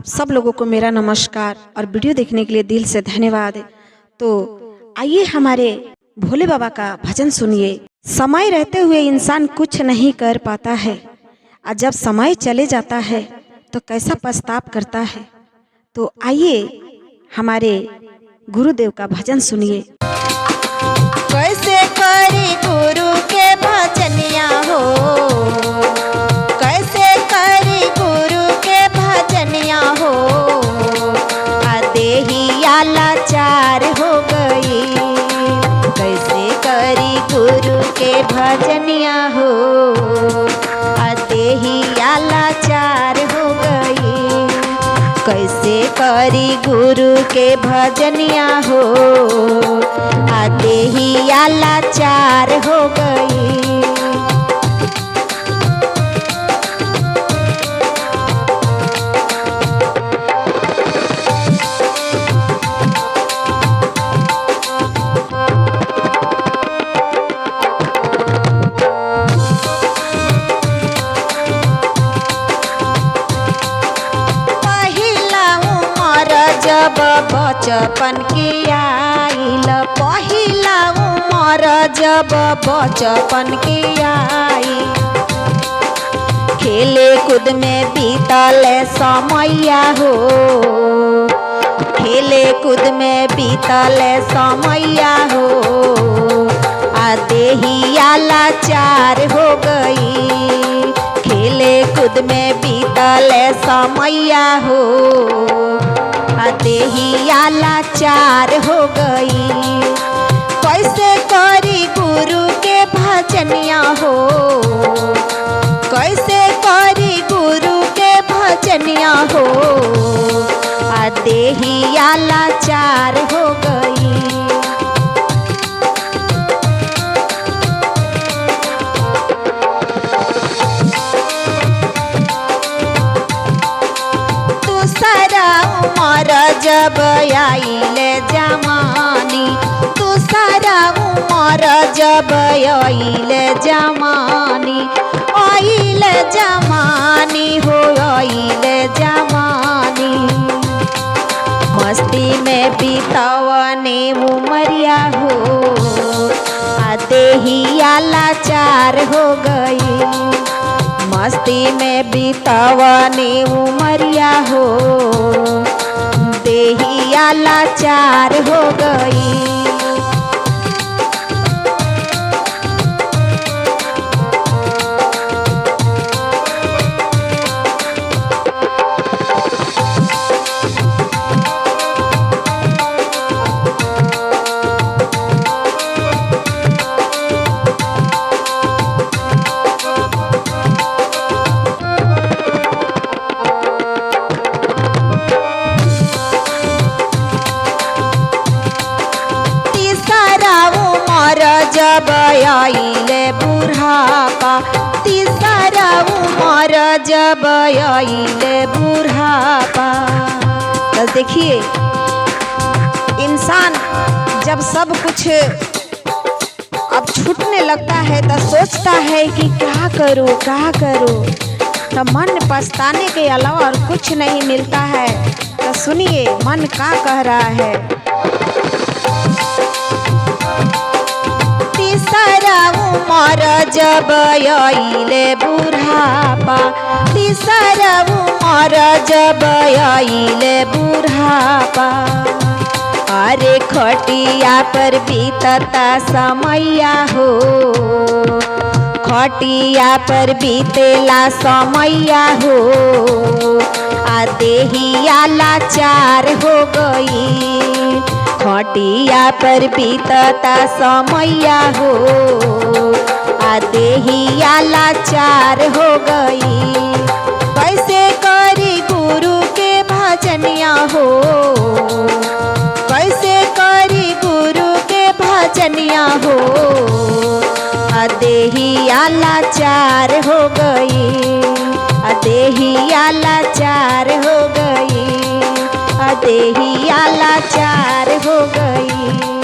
आप सब लोगों को मेरा नमस्कार और वीडियो देखने के लिए दिल से धन्यवाद। तो आइए हमारे भोले बाबा का भजन सुनिए। समय रहते हुए इंसान कुछ नहीं कर पाता है और जब समय चले जाता है तो कैसा पछतावा करता है। तो आइए हमारे गुरुदेव का भजन सुनिए। कैसे करी गुरु के भजनिया हो, कैसे करी गुरु के भजनिया हो, देहिया लाचार हो गई। कैसे करी गुरु के भजनिया हो, देहिया लाचार हो गई। कैसे करी गुरु के भजनिया हो, देहिया लाचार हो गई। जब बचपन की आइल, पहिला उमर जब बचपन की आई, खेले कूद में बीतल समैया हो, खेले कूद में बीतल समैया हो, देहिया लाचार हो गई। खेले कूद में बीतल समैया हो, देहिया लाचार हो गई। कैसे करी गुरु के भजनिया हो, कैसे करी गुरु के भजनिया हो, देहिया लाचार हो गई। उमर जब आइले जमानी, दूसरा उमर जब आइले जमानी, आइले जमानी हो, आइले जमानी। मस्ती में बीतवने उमरिया हो, देहिया लाचार हो गई। मस्ती में बीतवने उमरिया हो, देहिया लाचार हो गई। जब आइले बुढ़ापा, तीसरा उमर जब आइले बुढ़ापा। तो देखिए, इंसान जब सब कुछ अब छूटने लगता है तो सोचता है कि क्या करूं क्या करूं। तो मन पछताने के अलावा और कुछ नहीं मिलता है। तो सुनिए मन क्या कह रहा है। तीसरा उमर जब आइले बुढ़ापा, तीसरा उमर जब आइले बुढ़ापा, अरे खटिया पर बीतता समैया हो, खटिया पर बीतेला समैया हो, देहिया लाचार हो गई। खटिया पर बीतता समैया हो, देहिया लाचार हो गई। कैसे करी गुरु के भजनिया हो, कैसे करी गुरु के भजनिया हो, देहिया लाचार हो गई, देहिया लाचार हो गई, देहिया लाचार हो गई।